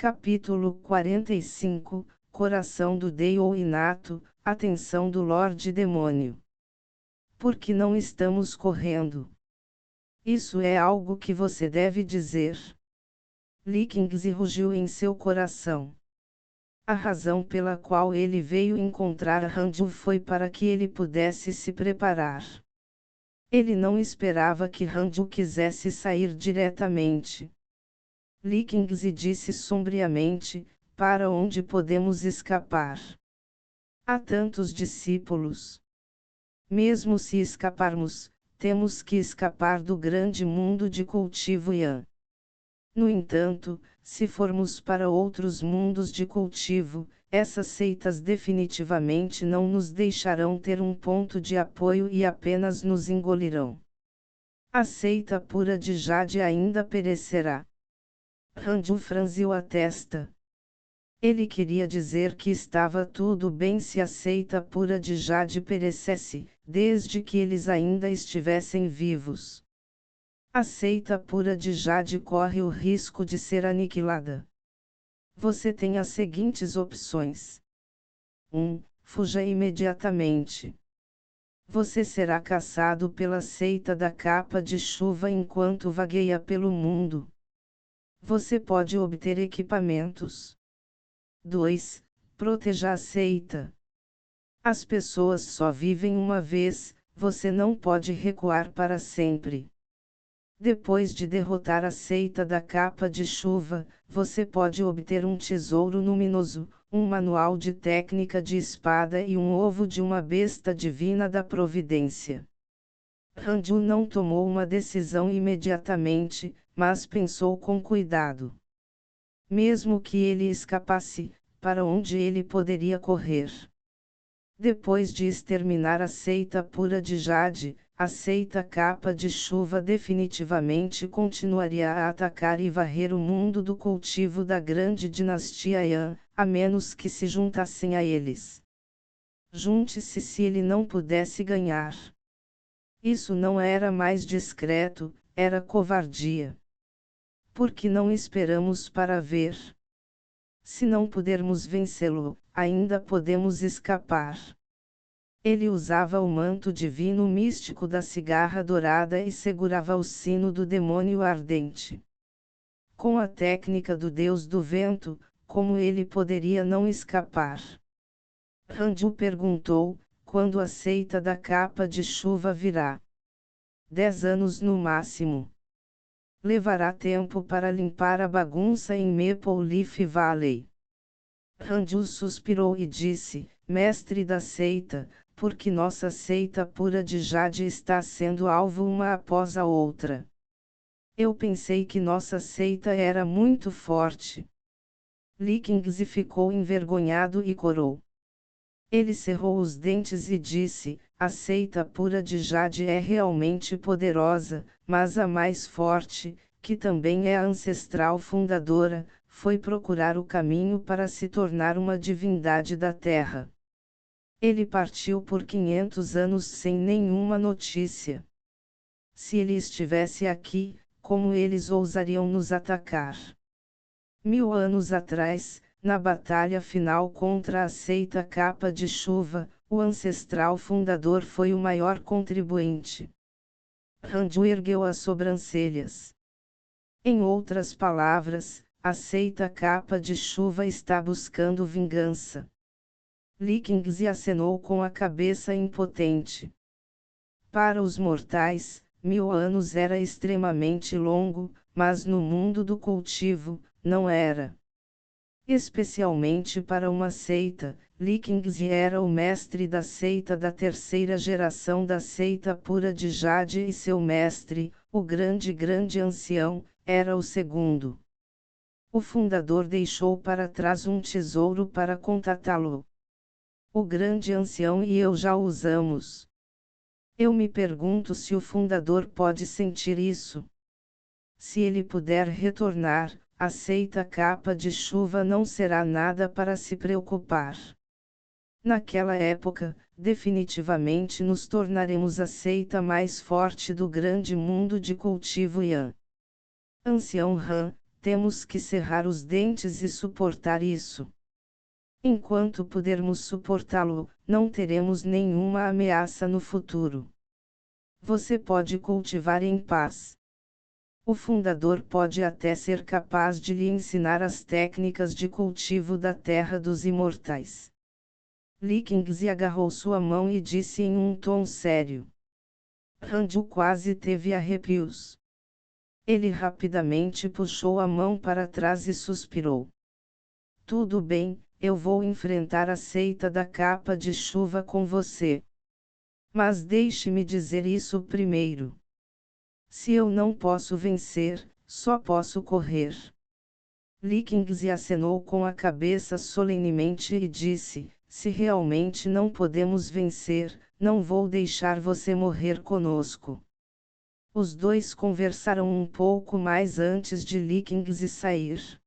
Capítulo 45, Coração do Deio Inato, Atenção do Lorde Demônio. Por que não estamos correndo? Isso é algo que você deve dizer. Likings rugiu em seu coração. A razão pela qual ele veio encontrar Randu foi para que ele pudesse se preparar. Ele não esperava que Randu quisesse sair diretamente. Likings disse sombriamente: para onde podemos escapar? Há tantos discípulos. Mesmo se escaparmos, temos que escapar do grande mundo de cultivo Yan. No entanto, se formos para outros mundos de cultivo, essas seitas definitivamente não nos deixarão ter um ponto de apoio e apenas nos engolirão. A seita pura de Jade ainda perecerá. Randu franziu a testa. Ele queria dizer que estava tudo bem se a seita pura de Jade perecesse, desde que eles ainda estivessem vivos. A seita pura de Jade corre o risco de ser aniquilada. Você tem as seguintes opções. 1. Fuja imediatamente. Você será caçado pela seita da capa de chuva enquanto vagueia pelo mundo. Você pode obter equipamentos. 2. Proteja a seita. As pessoas só vivem uma vez, você não pode recuar para sempre. Depois de derrotar a seita da capa de chuva, você pode obter um tesouro luminoso, um manual de técnica de espada e um ovo de uma besta divina da providência. Randu não tomou uma decisão imediatamente, mas pensou com cuidado. Mesmo que ele escapasse, para onde ele poderia correr? Depois de exterminar a seita pura de Jade, a seita capa de chuva definitivamente continuaria a atacar e varrer o mundo do cultivo da grande dinastia Yan, a menos que se juntassem a eles. Junte-se se ele não pudesse ganhar. Isso não era mais discreto, era covardia. Por que não esperamos para ver? Se não pudermos vencê-lo, ainda podemos escapar. Ele usava o manto divino místico da cigarra dourada e segurava o sino do demônio ardente. Com a técnica do deus do vento, como ele poderia não escapar? Randu perguntou: quando a seita da capa de chuva virá? 10 anos no máximo. Levará tempo para limpar a bagunça em Maple Leaf Valley. Randu suspirou e disse: mestre da seita, porque nossa seita pura de Jade está sendo alvo uma após a outra. Eu pensei que nossa seita era muito forte. Likings ficou envergonhado e corou. Ele cerrou os dentes e disse: a seita pura de Jade é realmente poderosa, mas a mais forte, que também é a ancestral fundadora, foi procurar o caminho para se tornar uma divindade da terra. Ele partiu por 500 anos sem nenhuma notícia. Se ele estivesse aqui, como eles ousariam nos atacar? 1000 anos atrás, na batalha final contra a seita capa de chuva, o ancestral fundador foi o maior contribuinte. Randu ergueu as sobrancelhas. Em outras palavras, a seita capa de chuva está buscando vingança. Likings acenou com a cabeça impotente. Para os mortais, 1000 anos era extremamente longo, mas no mundo do cultivo, não era. Especialmente para uma seita, Likings era o mestre da seita da terceira geração da seita pura de Jade e seu mestre, o grande ancião, era o segundo. O fundador deixou para trás um tesouro para contatá-lo. O grande ancião e eu já usamos. Eu me pergunto se o fundador pode sentir isso. Se ele puder retornar, a seita capa de chuva não será nada para se preocupar. Naquela época, definitivamente nos tornaremos a seita mais forte do grande mundo de cultivo Yan. Ancião Han, temos que cerrar os dentes e suportar isso. Enquanto pudermos suportá-lo, não teremos nenhuma ameaça no futuro. Você pode cultivar em paz. O fundador pode até ser capaz de lhe ensinar as técnicas de cultivo da terra dos imortais. Lee Kingsley agarrou sua mão e disse em um tom sério. Ranju quase teve arrepios. Ele rapidamente puxou a mão para trás e suspirou. Tudo bem, eu vou enfrentar a seita da capa de chuva com você. Mas deixe-me dizer isso primeiro. Se eu não posso vencer, só posso correr. Lee Kingsley acenou com a cabeça solenemente e disse: se realmente não podemos vencer, não vou deixar você morrer conosco. Os dois conversaram um pouco mais antes de Lee Kingsley sair.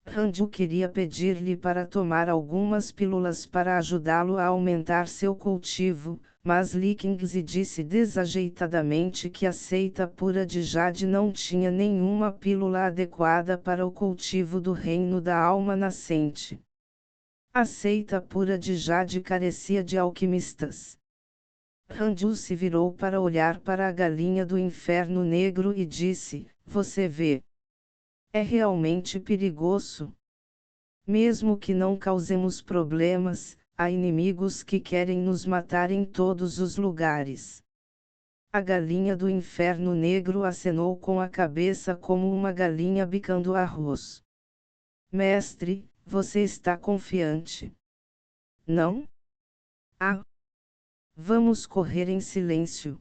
Ranju queria pedir-lhe para tomar algumas pílulas para ajudá-lo a aumentar seu cultivo, mas Lee Kingsley disse desajeitadamente que a seita pura de Jade não tinha nenhuma pílula adequada para o cultivo do reino da alma nascente. A seita pura de Jade carecia de alquimistas. Ranju se virou para olhar para a galinha do inferno negro e disse: você vê. É realmente perigoso. Mesmo que não causemos problemas, há inimigos que querem nos matar em todos os lugares. A galinha do inferno negro acenou com a cabeça como uma galinha bicando arroz. Mestre, você está confiante? Não? Ah! Vamos correr em silêncio.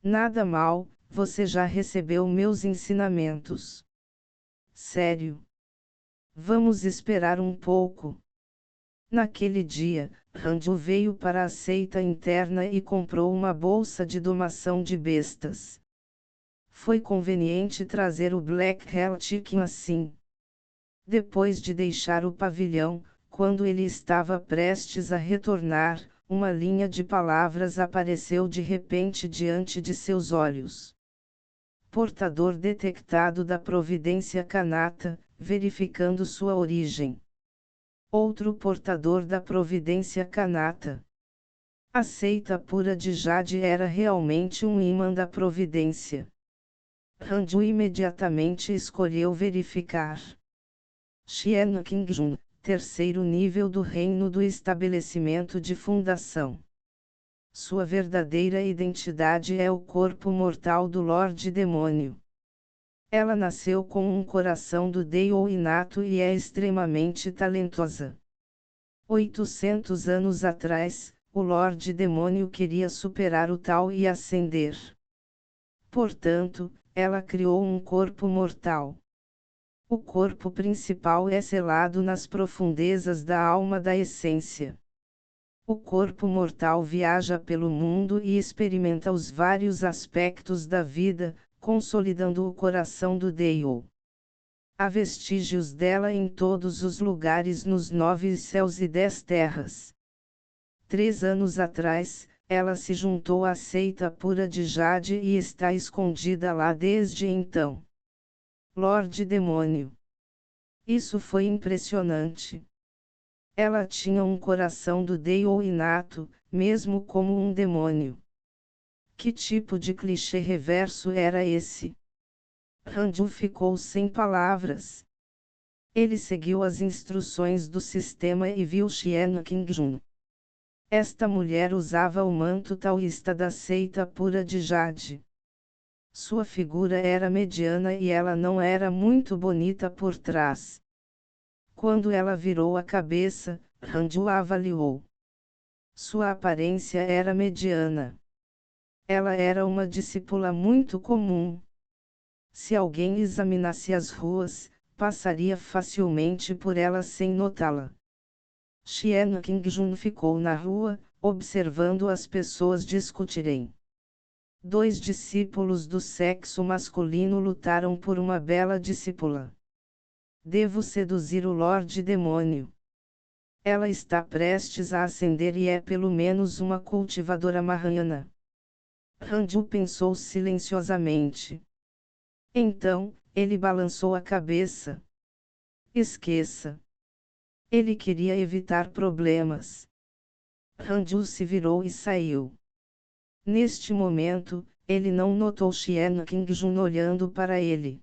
Nada mal, você já recebeu meus ensinamentos. Sério. Vamos esperar um pouco. Naquele dia, Ranju veio para a seita interna e comprou uma bolsa de domação de bestas. Foi conveniente trazer o Black Hell Chicken assim. Depois de deixar o pavilhão, quando ele estava prestes a retornar, uma linha de palavras apareceu de repente diante de seus olhos. Portador detectado da providência Kanata, verificando sua origem. Outro portador da providência Kanata. A seita pura de Jade era realmente um imã da providência. Ranju imediatamente escolheu verificar. Xian Qingjun, terceiro nível do reino do estabelecimento de fundação. Sua verdadeira identidade é o corpo mortal do Lorde Demônio. Ela nasceu com um coração do Dao inato e é extremamente talentosa. 800 anos atrás, o Lorde Demônio queria superar o Tao e ascender. Portanto, ela criou um corpo mortal. O corpo principal é selado nas profundezas da alma da essência. O corpo mortal viaja pelo mundo e experimenta os vários aspectos da vida, consolidando o coração do Dao. Há vestígios dela em todos os lugares nos 9 céus e 10 terras. 3 anos atrás, ela se juntou à seita pura de Jade e está escondida lá desde então. Lorde Demônio. Isso foi impressionante. Ela tinha um coração do Dao inato, mesmo como um demônio. Que tipo de clichê reverso era esse? Ranju ficou sem palavras. Ele seguiu as instruções do sistema e viu Xian Qingjun. Esta mulher usava o manto taoísta da seita pura de Jade. Sua figura era mediana e ela não era muito bonita por trás. Quando ela virou a cabeça, Ranju a avaliou. Sua aparência era mediana. Ela era uma discípula muito comum. Se alguém examinasse as ruas, passaria facilmente por ela sem notá-la. Xian Qingjun ficou na rua, observando as pessoas discutirem. 2 discípulos do sexo masculino lutaram por uma bela discípula. Devo seduzir o Lorde Demônio. Ela está prestes a ascender e é pelo menos uma cultivadora marrana. Ranju pensou silenciosamente. Então, ele balançou a cabeça. Esqueça. Ele queria evitar problemas. Ranju se virou e saiu. Neste momento, ele não notou Xian Qingjun olhando para ele.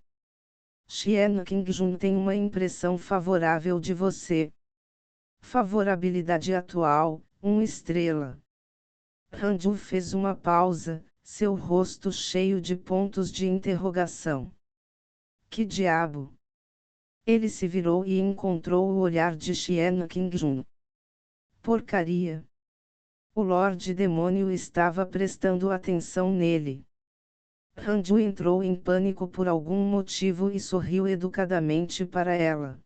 Xian Qingjun tem uma impressão favorável de você. Favorabilidade atual, 1 estrela. Ranju fez uma pausa, seu rosto cheio de pontos de interrogação. Que diabo? Ele se virou e encontrou o olhar de Xian Qingjun. Porcaria! O Lorde Demônio estava prestando atenção nele. Ranju entrou em pânico por algum motivo e sorriu educadamente para ela.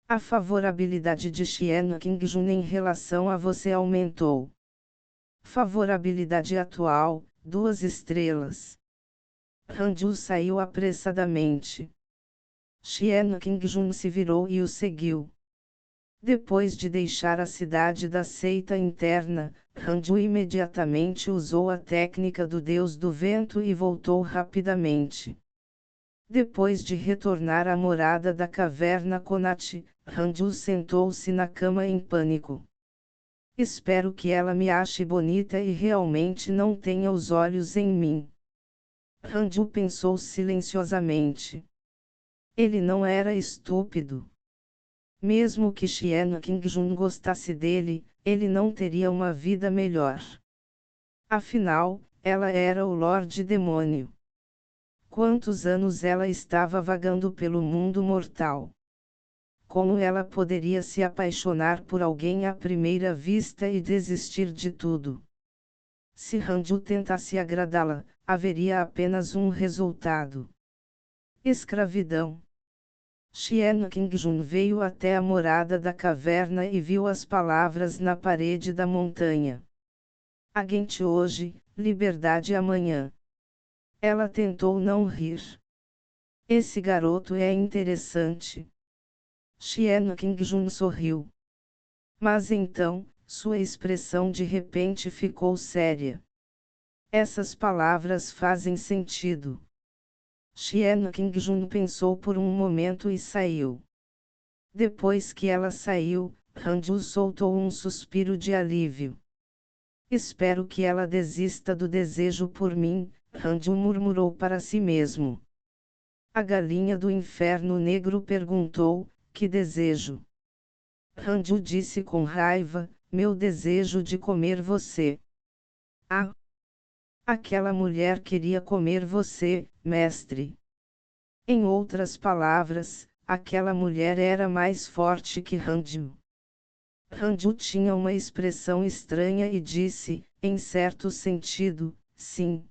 A favorabilidade de Xian Qingjun em relação a você aumentou. Favorabilidade atual, 2 estrelas. Ranju saiu apressadamente. Xian Qingjun se virou e o seguiu. Depois de deixar a cidade da seita interna, Ranju imediatamente usou a técnica do Deus do Vento e voltou rapidamente. Depois de retornar à morada da caverna Konat, Ranju sentou-se na cama em pânico. Espero que ela me ache bonita e realmente não tenha os olhos em mim. Ranju pensou silenciosamente. Ele não era estúpido. Mesmo que Xian Qingjun gostasse dele, ele não teria uma vida melhor. Afinal, ela era o Lorde Demônio. Quantos anos ela estava vagando pelo mundo mortal? Como ela poderia se apaixonar por alguém à primeira vista e desistir de tudo? Se Ranju tentasse agradá-la, haveria apenas um resultado: escravidão. Xian Qingjun veio até a morada da caverna e viu as palavras na parede da montanha. Agente hoje, liberdade amanhã. Ela tentou não rir. Esse garoto é interessante. Xian Qingjun sorriu. Mas então, sua expressão de repente ficou séria. Essas palavras fazem sentido. Xian Qingjun pensou por um momento e saiu. Depois que ela saiu, Ranju soltou um suspiro de alívio. Espero que ela desista do desejo por mim, Ranju murmurou para si mesmo. A galinha do inferno negro perguntou: que desejo? Ranju disse com raiva: meu desejo de comer você. Ah! Aquela mulher queria comer você, mestre. Em outras palavras, aquela mulher era mais forte que Ranju. Ranju tinha uma expressão estranha e disse, em certo sentido, sim.